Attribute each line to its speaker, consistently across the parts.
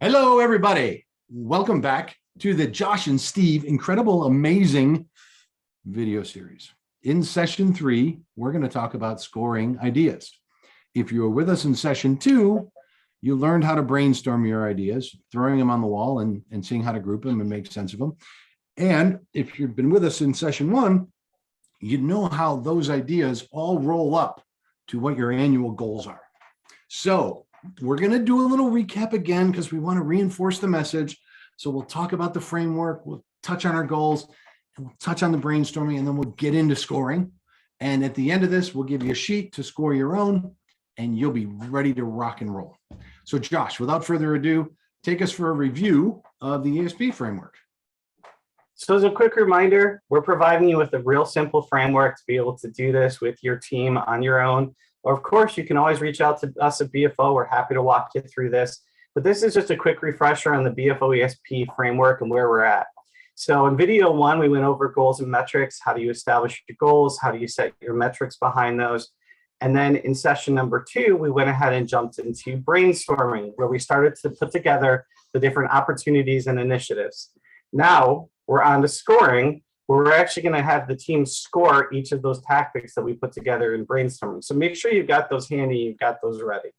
Speaker 1: Hello, everybody. Welcome back to the Josh and Steve Incredible Amazing video series. In session 3, we're going to talk about scoring ideas. If you were with us in session 2, you learned how to brainstorm your ideas, throwing them on the wall and seeing how to group them and make sense of them. And if you've been with us in session 1, you know how those ideas all roll up to what your annual goals are. So we're going to do a little recap again because we want to reinforce the message. So we'll talk about the framework, we'll touch on our goals, and we'll touch on the brainstorming, and then we'll get into scoring. And at the end of this, we'll give you a sheet to score your own, and you'll be ready to rock and roll. So Josh, without further ado, take us for a review of the ESP framework.
Speaker 2: So as a quick reminder, we're providing you with a real simple framework to be able to do this with your team on your own. Or of course, you can always reach out to us at BFO. We're happy to walk you through this. But this is just a quick refresher on the BFO ESP framework and where we're at. So in video 1, we went over goals and metrics. How do you establish your goals? How do you set your metrics behind those? And then in session number 2, we went ahead and jumped into brainstorming, where we started to put together the different opportunities and initiatives. Now we're on to scoring, where we're actually going to have the team score each of those tactics that we put together in brainstorming. So make sure you've got those handy, you've got those ready.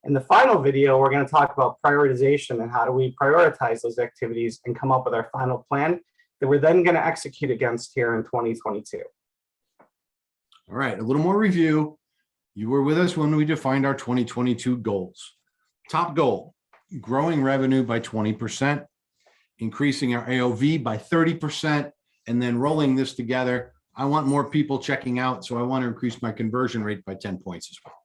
Speaker 2: In the final video, we're going to talk about prioritization and how do we prioritize those activities and come up with our final plan that we're then going to execute against here in 2022.
Speaker 1: All right, a little more review. You were with us when we defined our 2022 goals. Top goal, growing revenue by 20%, increasing our AOV by 30%, and then rolling this together. I want more people checking out, so I want to increase my conversion rate by 10 points as well.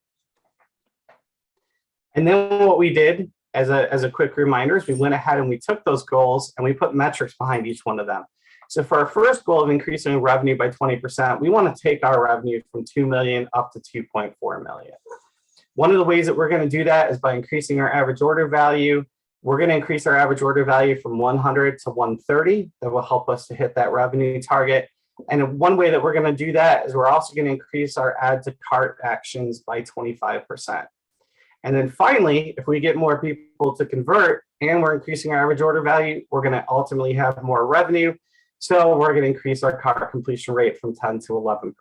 Speaker 2: And then what we did as a quick reminder is we went ahead and we took those goals and we put metrics behind each one of them. So for our first goal of increasing revenue by 20%, we want to take our revenue from 2 million up to 2.4 million. One of the ways that we're going to do that is by increasing our average order value. We're going to increase our average order value from 100 to 130. That will help us to hit that revenue target. And one way that we're going to do that is we're also going to increase our add to cart actions by 25%. And then finally, if we get more people to convert and we're increasing our average order value, we're going to ultimately have more revenue. So we're going to increase our cart completion rate from 10 to 11%.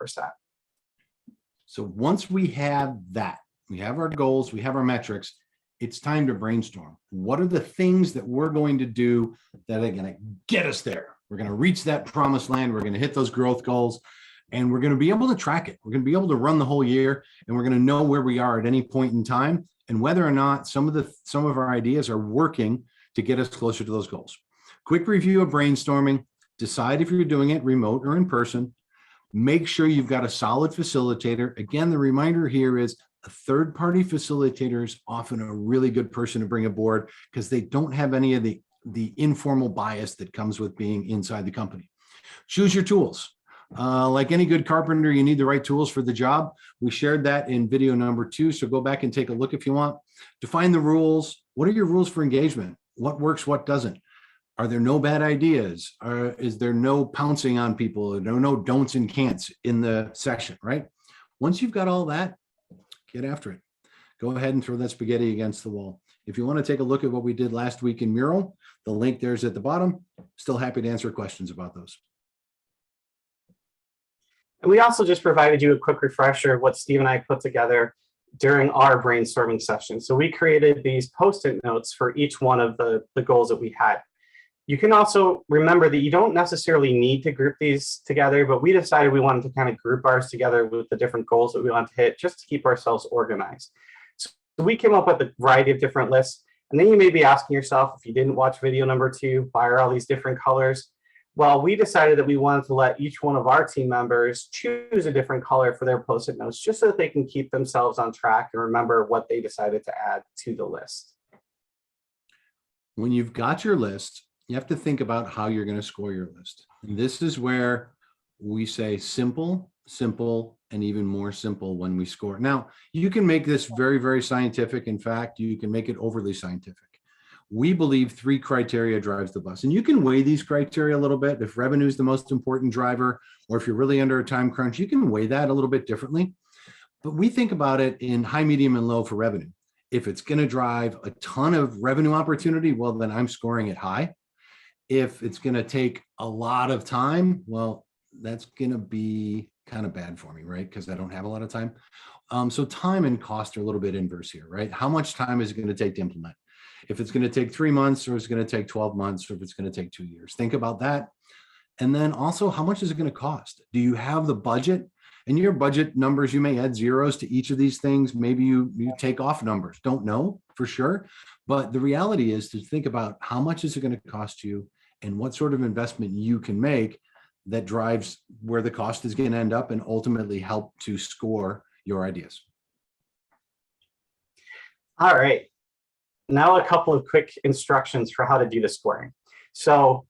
Speaker 1: So once we have that, we have our goals, we have our metrics, it's time to brainstorm. What are the things that we're going to do that are going to get us there? We're going to reach that promised land. We're going to hit those growth goals, and we're going to be able to track it. We're going to be able to run the whole year, and we're going to know where we are at any point in time and whether or not some of our ideas are working to get us closer to those goals. Quick review of brainstorming. Decide if you're doing it remote or in person. Make sure you've got a solid facilitator. Again, the reminder here is a third-party facilitator is often a really good person to bring aboard because they don't have any of the informal bias that comes with being inside the company. Choose your tools. Like any good carpenter, you need the right tools for the job. We shared that in video number 2, so go back and take a look if you want. Define the rules. What are your rules for engagement? What works, what doesn't? Are there no bad ideas? Is there no pouncing on people? No don'ts and can'ts in the session, right? Once you've got all that, get after it. Go ahead and throw that spaghetti against the wall. If you want to take a look at what we did last week in Mural, the link there's at the bottom. Still happy to answer questions about those.
Speaker 2: And we also just provided you a quick refresher of what Steve and I put together during our brainstorming session. So we created these Postit notes for each one of the goals that we had. You can also remember that you don't necessarily need to group these together, but we decided we wanted to kind of group ours together with the different goals that we want to hit just to keep ourselves organized. So we came up with a variety of different lists. And then you may be asking yourself, if you didn't watch video number 2, why are all these different colors? Well, we decided that we wanted to let each one of our team members choose a different color for their Post-it notes, just so that they can keep themselves on track and remember what they decided to add to the list.
Speaker 1: When you've got your list, you have to think about how you're going to score your list. And this is where we say simple, simple, and even more simple when we score. Now, you can make this very, very scientific. In fact, you can make it overly scientific. We believe 3 criteria drives the bus. And you can weigh these criteria a little bit. If revenue is the most important driver, or if you're really under a time crunch, you can weigh that a little bit differently. But we think about it in high, medium, and low for revenue. If it's going to drive a ton of revenue opportunity, well, then I'm scoring it high. If it's going to take a lot of time, well, that's going to be kind of bad for me, right? Because I don't have a lot of time. So time and cost are a little bit inverse here, right? How much time is it going to take to implement? If it's going to take 3 months, or it's going to take 12 months, or if it's going to take 2 years, think about that. And then also, how much is it going to cost? Do you have the budget? And your budget numbers, you may add zeros to each of these things. Maybe you take off numbers. Don't know for sure. But the reality is to think about how much is it going to cost you and what sort of investment you can make that drives where the cost is going to end up and ultimately help to score your ideas.
Speaker 2: All right. Now a couple of quick instructions for how to do the scoring. So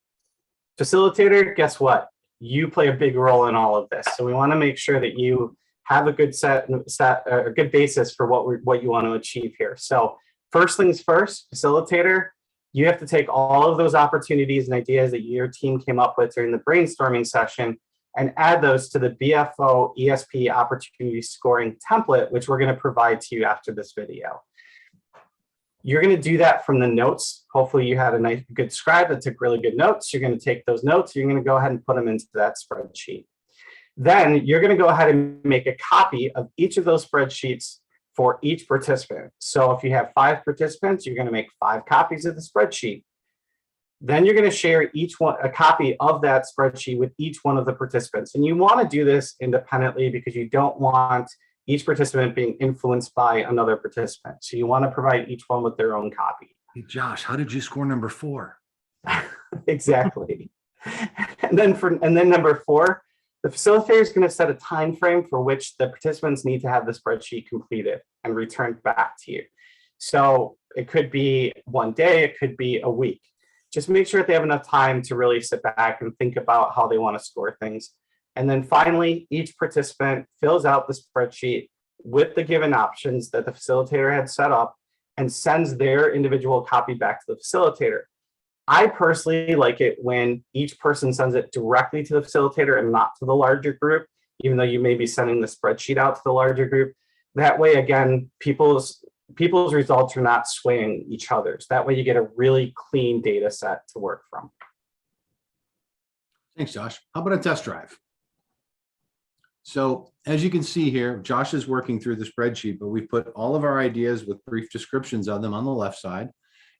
Speaker 2: facilitator, guess what? You play a big role in all of this. So we want to make sure that you have a good a good basis for what you want to achieve here. So first things first, facilitator, you have to take all of those opportunities and ideas that your team came up with during the brainstorming session and add those to the BFO ESP opportunity scoring template, which we're going to provide to you after this video. You're going to do that from the notes. Hopefully you had a nice, good scribe that took really good notes. You're going to take those notes. You're going to go ahead and put them into that spreadsheet. Then you're going to go ahead and make a copy of each of those spreadsheets for each participant. So if you have 5 participants, you're going to make 5 copies of the spreadsheet. Then you're going to share each one a copy of that spreadsheet with each one of the participants. And you want to do this independently because you don't want each participant being influenced by another participant. So you want to provide each one with their own copy.
Speaker 1: Hey, Josh, how did you score number 4?
Speaker 2: Exactly. And then number 4, the facilitator is going to set a time frame for which the participants need to have the spreadsheet completed and returned back to you. So it could be 1 day, it could be a week. Just make sure that they have enough time to really sit back and think about how they want to score things. And then finally, each participant fills out the spreadsheet with the given options that the facilitator had set up and sends their individual copy back to the facilitator. I personally like it when each person sends it directly to the facilitator and not to the larger group, even though you may be sending the spreadsheet out to the larger group. That way, again, people's results are not swaying each other's. That way you get a really clean data set to work from.
Speaker 1: Thanks, Josh. How about a test drive? So as you can see here, Josh is working through the spreadsheet, but we've put all of our ideas with brief descriptions of them on the left side,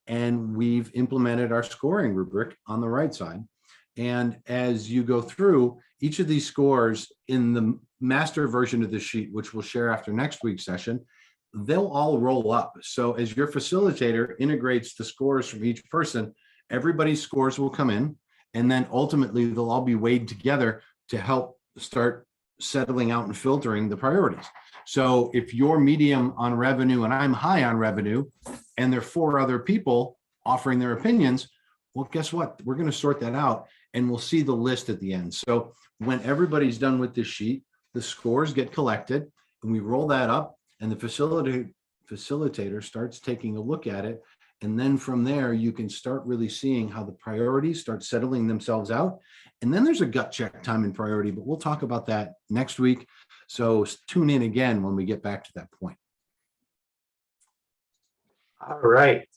Speaker 1: and we've implemented our scoring rubric on the right side. And as you go through each of these scores in the master version of the sheet, which we'll share after next week's session, they'll all roll up. So as your facilitator integrates the scores from each person, everybody's scores will come in, and then ultimately they'll all be weighed together to help start settling out and filtering the priorities. So if you're medium on revenue and I'm high on revenue, and there are 4 other people offering their opinions, well, guess what? We're going to sort that out and we'll see the list at the end. So when everybody's done with this sheet, the scores get collected and we roll that up, and the facilitator starts taking a look at it. And then from there, you can start really seeing how the priorities start settling themselves out. And then there's a gut check time and priority, but we'll talk about that next week. So tune in again when we get back to that point.
Speaker 2: All right.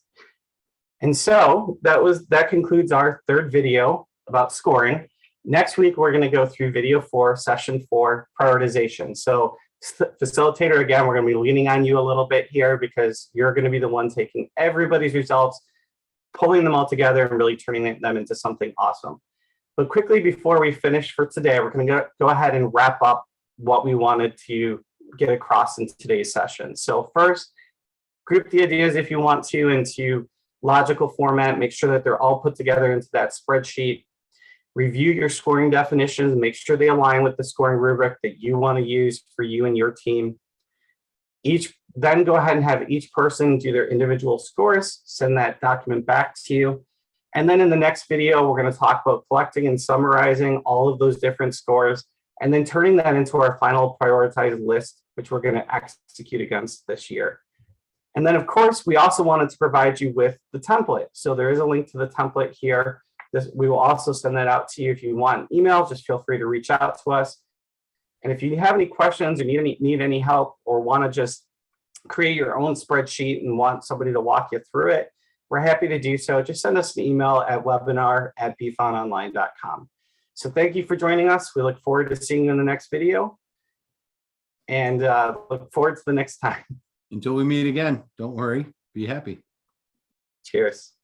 Speaker 2: And so that concludes our 3rd video about scoring. Next week, we're going to go through video 4, session 4, prioritization. So facilitator, again, we're going to be leaning on you a little bit here because you're going to be the one taking everybody's results, pulling them all together and really turning them into something awesome. But quickly before we finish for today, we're going to go ahead and wrap up what we wanted to get across in today's session. So first, group the ideas if you want to into logical format, make sure that they're all put together into that spreadsheet. Review your scoring definitions, make sure they align with the scoring rubric that you want to use for you and your team. Then go ahead and have each person do their individual scores, send that document back to you. And then in the next video, we're going to talk about collecting and summarizing all of those different scores, and then turning that into our final prioritized list, which we're going to execute against this year. And then, of course, we also wanted to provide you with the template. So there is a link to the template here. We will also send that out to you. If you want an email, just feel free to reach out to us. And if you have any questions or need any help or want to just create your own spreadsheet and want somebody to walk you through it, we're happy to do so. Just send us an email at webinar@bfononline.com. So thank you for joining us. We look forward to seeing you in the next video, and look forward to the next time.
Speaker 1: Until we meet again, don't worry, be happy.
Speaker 2: Cheers.